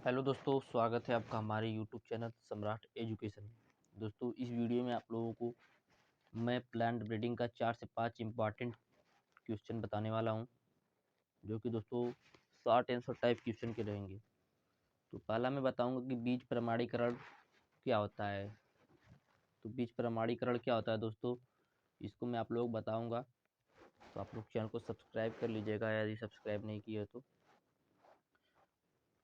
Hello दोस्तों, स्वागत है आपका हमारे यूट्यूब चैनल सम्राट एजुकेशन में। दोस्तों, इस वीडियो में आप लोगों को मैं प्लांट ब्रीडिंग का 4 से 5 इम्पॉर्टेंट क्वेश्चन बताने वाला हूं, जो कि दोस्तों शॉर्ट आंसर टाइप क्वेश्चन के रहेंगे। तो पहला मैं बताऊंगा कि बीज प्रमाणीकरण क्या होता है। तो बीज प्रमाणीकरण क्या होता है दोस्तों, इसको मैं आप लोग बताऊँगा। तो आप लोग चैनल को सब्सक्राइब कर लीजिएगा यदि सब्सक्राइब नहीं किया तो।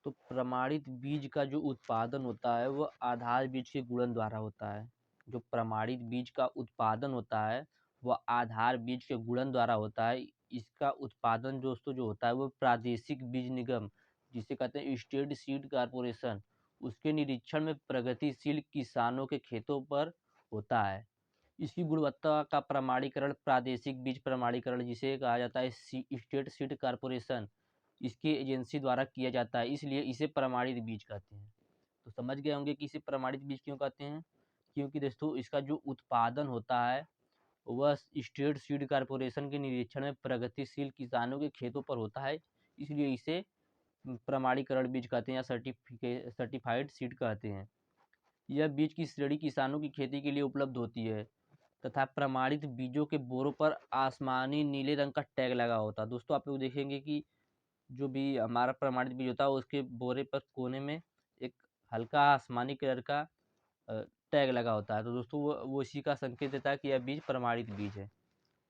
तो प्रमाणित बीज का जो उत्पादन होता है वह आधार बीज के गुणन द्वारा होता है। जो प्रमाणित बीज का उत्पादन होता है वह आधार बीज के गुणन द्वारा होता है। इसका उत्पादन दोस्तों जो होता है वो प्रादेशिक बीज निगम, जिसे कहते हैं स्टेट सीड कारपोरेशन, उसके निरीक्षण में प्रगतिशील किसानों के खेतों पर होता है। इसकी गुणवत्ता का प्रमाणीकरण प्रादेशिक बीज प्रमाणीकरण, जिसे कहा जाता है स्टेट सीड कारपोरेशन, इसकी एजेंसी द्वारा किया जाता है, इसलिए इसे प्रमाणित बीज कहते हैं। तो समझ गए होंगे कि इसे प्रमाणित बीज क्यों कहते हैं, क्योंकि दोस्तों इसका जो उत्पादन होता है वह स्टेट सीड कारपोरेशन के निरीक्षण में प्रगतिशील किसानों के खेतों पर होता है, इसलिए इसे प्रमाणीकरण बीज कहते हैं या सर्टिफाइड सीड कहते हैं। यह बीज की श्रेणी किसानों की खेती के लिए उपलब्ध होती है तथा प्रमाणित बीजों के बोरों पर आसमानी नीले रंग का टैग लगा होता है। दोस्तों, आप लोग देखेंगे कि जो भी हमारा प्रमाणित बीज होता है उसके बोरे पर कोने में एक हल्का आसमानी कलर का टैग लगा होता है। तो दोस्तों वो इसी का संकेत देता है कि यह बीज प्रमाणित बीज है।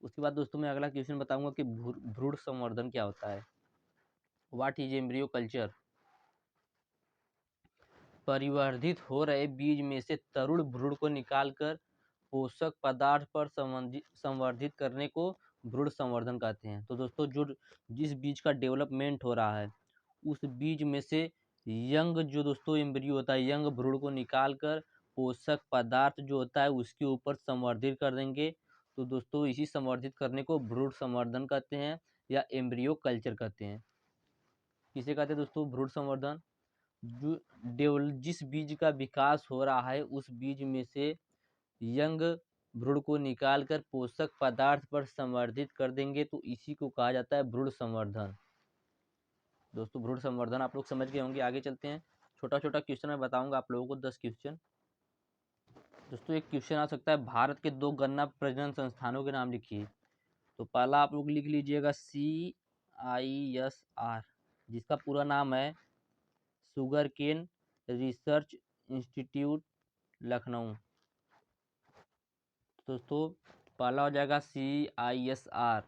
उसके बाद दोस्तों मैं अगला क्वेश्चन बताऊंगा कि भ्रूण संवर्धन क्या होता है। What is embryo culture. परिवर्धित हो रहे बीज में से तरुण भ्रूण को निकालकर पोषक पदार्थ पर संवर्धित करने को भ्रूण संवर्धन कहते हैं। तो दोस्तों जो जिस बीज का डेवलपमेंट हो रहा है उस बीज में से यंग जो दोस्तों एम्ब्रियो होता है, यंग भ्रूण को निकाल कर पोषक पदार्थ जो होता है उसके ऊपर संवर्धित कर देंगे। तो दोस्तों इसी संवर्धित करने को भ्रूण संवर्धन कहते हैं या एम्ब्रियो कल्चर कहते हैं। किसे कहते हैं दोस्तों भ्रूण संवर्धन। जो जिस बीज का विकास हो रहा है उस बीज में से यंग भ्रूण को निकालकर पोषक पदार्थ पर संवर्धित कर देंगे, तो इसी को कहा जाता है भ्रूण संवर्धन। दोस्तों भ्रूण संवर्धन आप लोग समझ गए होंगे। आगे चलते हैं, छोटा छोटा क्वेश्चन मैं बताऊंगा आप लोगों को, 10 क्वेश्चन। दोस्तों एक क्वेश्चन आ सकता है, भारत के 2 गन्ना प्रजनन संस्थानों के नाम लिखिए। तो पहला आप लोग लिख लीजिएगा CISR, जिसका पूरा नाम है sugar cane research institute Lucknow. दोस्तों पहला हो जाएगा CISR,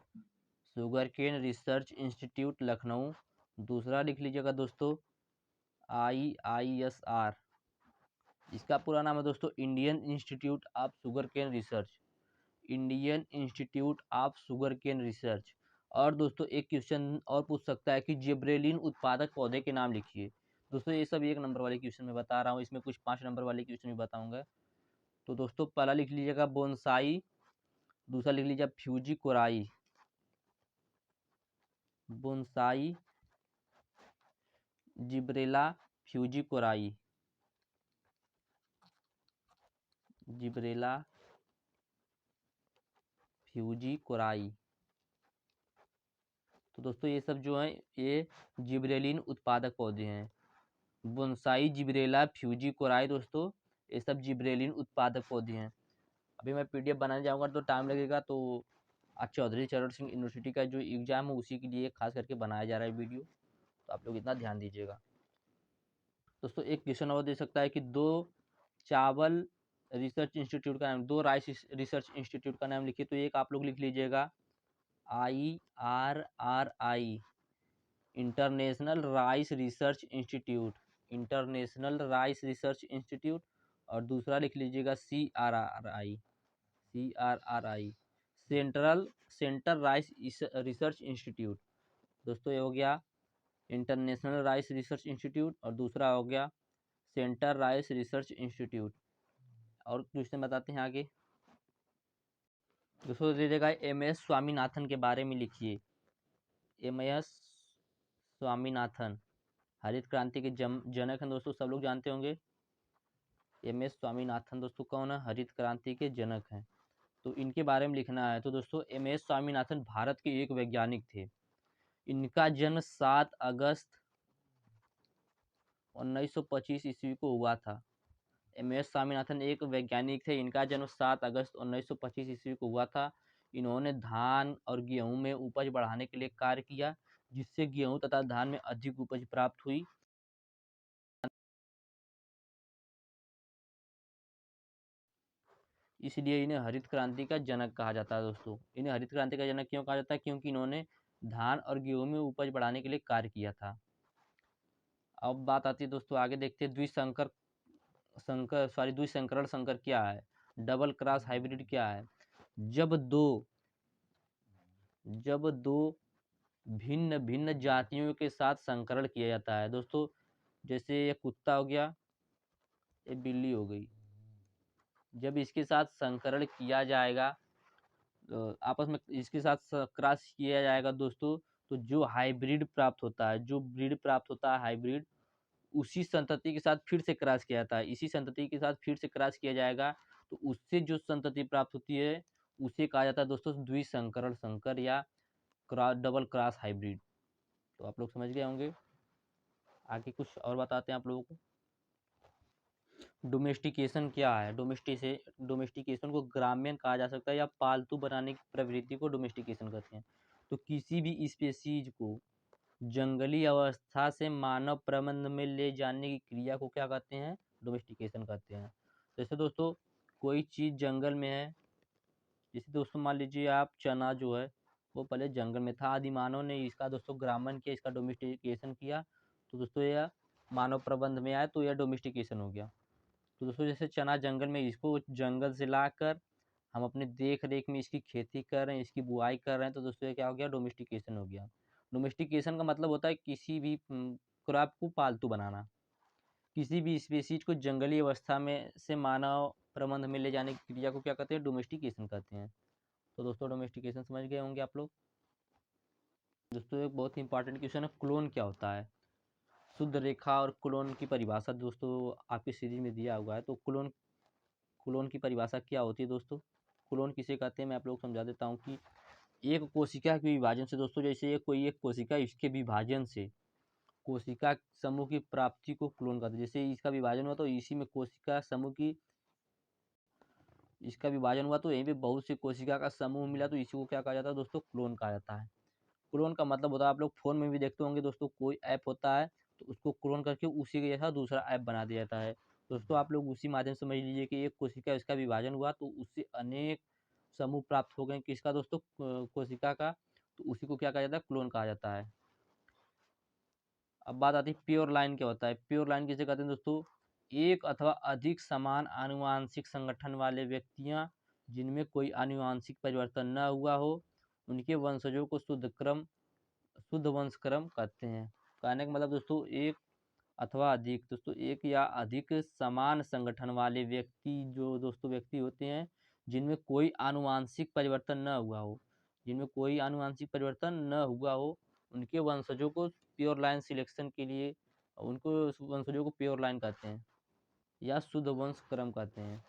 sugar cane research institute Lucknow. दूसरा लिख लीजिएगा दोस्तों IISR, इसका पूरा नाम है दोस्तों Indian institute of sugar cane research, Indian institute of sugar cane research. और दोस्तों एक क्वेश्चन और पूछ सकता है कि जिब्रेलिन उत्पादक पौधे के नाम लिखिए। दोस्तों ये सब 1 नंबर वाले क्वेश्चन मैं बता रहा हूँ, इसमें कुछ 5 नंबर वाले क्वेश्चन भी बताऊंगा। तो दोस्तों पहला लिख लीजिएगा बोनसाई, दूसरा लिख लीजिए fujikuroi, bonsai Gibberella fujikuroi, Gibberella fujikuroi. तो दोस्तों ये सब जो है ये जिब्रेलिन उत्पादक पौधे हैं। बोनसाई जिब्रेला फ्यूजी कोराई, दोस्तों ये सब जिब्रेलिन उत्पादक पौधे हैं। अभी मैं PDF बनाने जाऊंगा तो टाइम लगेगा, तो आज चौधरी चरण सिंह यूनिवर्सिटी का जो एग्जाम है उसी के लिए खास करके बनाया जा रहा है वीडियो, तो आप लोग इतना ध्यान दीजिएगा। दोस्तों एक क्वेश्चन और दे सकता है कि 2 चावल रिसर्च इंस्टीट्यूट का नाम, 2 राइस रिसर्च इंस्टीट्यूट का नाम लिखिए। तो एक आप लोग लिख लीजिएगा IRRI, international rice research institute, international rice research institute. और दूसरा लिख लीजिएगा CRRI, CRRI, central rice research institute. दोस्तों ये हो गया इंटरनेशनल राइस रिसर्च इंस्टीट्यूट और दूसरा हो गया सेंटर राइस रिसर्च इंस्टीट्यूट। और क्वेश्चन बताते हैं आगे। दोस्तों दे देगा MS स्वामीनाथन के बारे में लिखिए। MS स्वामीनाथन हरित क्रांति के जनक हैं दोस्तों, सब लोग जानते होंगे। MS स्वामीनाथन दोस्तों कौन है, हरित क्रांति के जनक हैं। तो इनके बारे में लिखना है। तो दोस्तों MS स्वामीनाथन भारत के एक वैज्ञानिक थे। इनका जन्म 7 अगस्त 1925 ईस्वी को हुआ था। एम.एस. स्वामीनाथन एक वैज्ञानिक थे। इनका जन्म 7 अगस्त 1925 ईस्वी को हुआ था। इन्होंने धान और गेहूं में उपज बढ़ाने के लिए कार्य किया, जिससे गेहूं तथा धान में अधिक उपज प्राप्त हुई। इसलिए इन्हें हरित क्रांति का जनक कहा जाता है। दोस्तों, इन्हें हरित क्रांति का जनक क्यों कहा जाता है? क्योंकि इन्होंने धान और गेहूं में उपज बढ़ाने के लिए कार्य किया था। अब बात आती है दोस्तों, आगे देखते हैं द्विसंकरण संकर क्या है, डबल क्रॉस हाइब्रिड क्या है। जब दो भिन्न भिन्न जातियों के साथ संकरण किया जाता है दोस्तों, जैसे ये कुत्ता हो गया, ये बिल्ली हो गई, जब इसके साथ संकरण किया जाएगा, आपस में इसके साथ क्रॉस किया जाएगा दोस्तों, तो जो हाइब्रिड प्राप्त होता है, जो ब्रीड प्राप्त होता है हाइब्रिड, उसी संतति के साथ फिर से क्रॉस किया जाता है। इसी संतति के साथ फिर से क्रॉस किया जाएगा, तो उससे जो संतति प्राप्त होती है उसे कहा जाता है दोस्तों द्विसंकरण संकर या डबल क्रॉस हाइब्रिड। तो आप लोग समझ गए होंगे। आगे कुछ और बताते हैं आप लोगों को। डोमेस्टिकेशन क्या है? डोमेस्टिकेशन को ग्राम्यन कहा जा सकता है या पालतू बनाने की प्रवृत्ति को डोमेस्टिकेशन कहते हैं। तो किसी भी स्पेसीज को जंगली अवस्था से मानव प्रबंध में ले जाने की क्रिया को क्या कहते हैं? डोमेस्टिकेशन कहते हैं। जैसे दोस्तों कोई चीज़ जंगल में है, जैसे दोस्तों मान लीजिए आप चना जो है वो पहले जंगल में था, आदि मानव ने इसका दोस्तों ग्रामन किया, इसका डोमेस्टिकेशन किया, तो दोस्तों यह मानव प्रबंध में आया, तो यह डोमेस्टिकेशन हो गया। तो दोस्तों जैसे चना जंगल में, इसको जंगल से लाकर हम अपने देख रेख में इसकी खेती कर रहे हैं, इसकी बुआई कर रहे हैं, तो दोस्तों ये क्या हो गया? डोमेस्टिकेशन हो गया। डोमेस्टिकेशन का मतलब होता है किसी भी क्रॉप को पालतू बनाना। किसी भी स्पीसीज को जंगली अवस्था में से मानव प्रबंध में ले जाने की क्रिया को क्या कहते हैं? डोमेस्टिकेशन कहते हैं। तो दोस्तों डोमेस्टिकेशन समझ गए होंगे आप लोग। दोस्तों एक बहुत ही इंपॉर्टेंट क्वेश्चन है, क्लोन क्या होता है? शुद्ध रेखा और क्लोन की परिभाषा दोस्तों आपकी सीरीज में दिया हुआ है। तो क्लोन की परिभाषा क्या होती है दोस्तों? क्लोन किसे कहते हैं मैं आप लोग समझा देता हूँ कि एक कोशिका के विभाजन से दोस्तों, जैसे ये कोई एक कोशिका, इसके विभाजन से कोशिका समूह की प्राप्ति को क्लोन कहते हैं। जैसे इसका विभाजन हुआ तो इसी में कोशिका समूह की, इसका विभाजन हुआ तो यहीं पे बहुत सी कोशिका का समूह मिला, तो इसी को क्या कहा जाता है दोस्तों? क्लोन कहा जाता है। क्लोन का मतलब होता है, आप लोग फोन में भी देखते होंगे दोस्तों, कोई ऐप होता है तो उसको क्लोन करके उसी के जैसा दूसरा ऐप बना दिया जाता है। दोस्तों आप लोग उसी माध्यम से समझ लीजिए कि एक कोशिका, इसका विभाजन हुआ तो उससे अनेक समूह प्राप्त हो गए किसका दोस्तों? कोशिका का, तो उसी को क्या कहा जाता है? क्लोन कहा जाता है। अब बात आती है प्योर लाइन क्या होता है। प्योर लाइन किसे कहते हैं दोस्तों? एक अथवा अधिक समान आनुवांशिक संगठन वाले व्यक्तियां जिनमें कोई आनुवांशिक परिवर्तन न हुआ हो, उनके वंशजों को शुद्ध वंशक्रम कहते हैं। कहने का मतलब दोस्तों एक अथवा अधिक, दोस्तों एक या अधिक समान संगठन वाले व्यक्ति होते हैं जिनमें कोई आनुवांशिक परिवर्तन न हुआ हो, उनके वंशजों को प्योर लाइन सिलेक्शन के लिए, उनको वंशजों को प्योर लाइन कहते हैं या शुद्ध वंश क्रम कहते हैं।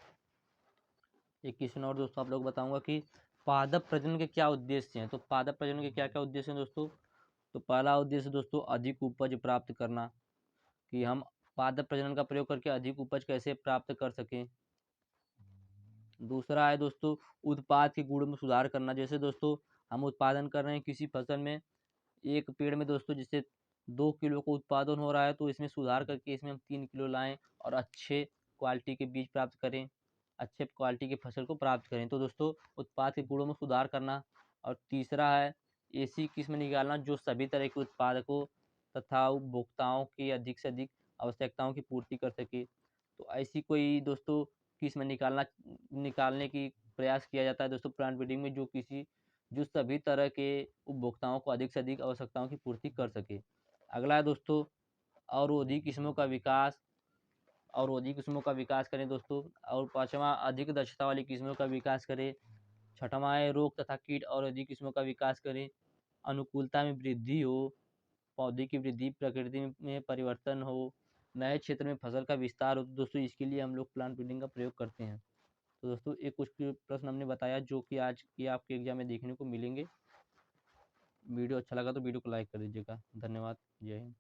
एक क्वेश्चन और दोस्तों आप लोग बताऊंगा कि पादप प्रजनन के क्या उद्देश्य हैं। तो पादप प्रजनन के क्या क्या उद्देश्य हैं दोस्तों? तो पहला उद्देश्य दोस्तों अधिक उपज प्राप्त करना, कि हम पादप प्रजनन का प्रयोग करके अधिक उपज कैसे प्राप्त कर सकें। दूसरा है दोस्तों उत्पाद के गुण में सुधार करना। जैसे दोस्तों हम उत्पादन कर रहे हैं किसी फसल में, एक पेड़ में दोस्तों जिससे 2 किलो का उत्पादन हो रहा है, तो इसमें सुधार करके इसमें हम 3 किलो लाएं और अच्छे क्वालिटी के बीज प्राप्त करें, अच्छे क्वालिटी की फसल को प्राप्त करें। तो दोस्तों उत्पाद के गुणों में सुधार करना। और तीसरा है ऐसी किस्म निकालना जो सभी तरह के उत्पादकों तथा उपभोक्ताओं की अधिक से अधिक आवश्यकताओं की पूर्ति कर सके। तो ऐसी कोई दोस्तों किस्म निकालने की प्रयास किया जाता है दोस्तों प्लांट ब्रीडिंग में, जो सभी तरह के उपभोक्ताओं को अधिक से अधिक आवश्यकताओं की पूर्ति कर सके। अगला है दोस्तों अवरोधी किस्मों का विकास करें दोस्तों। और पांचवा अधिक दक्षता वाली किस्मों का विकास करें। छठवां है रोग तथा कीट अवरोधी किस्मों का विकास करें। अनुकूलता में वृद्धि हो, पौधे की वृद्धि, प्रकृति में परिवर्तन हो, नए क्षेत्र में फसल का विस्तार हो, तो दोस्तों इसके लिए हम लोग प्लांट ब्रीडिंग का प्रयोग करते हैं। तो दोस्तों एक कुछ प्रश्न हमने बताया जो कि आज के आपके एग्जाम में देखने को मिलेंगे। वीडियो अच्छा लगा तो वीडियो को लाइक कर दीजिएगा। धन्यवाद। जय हिंद।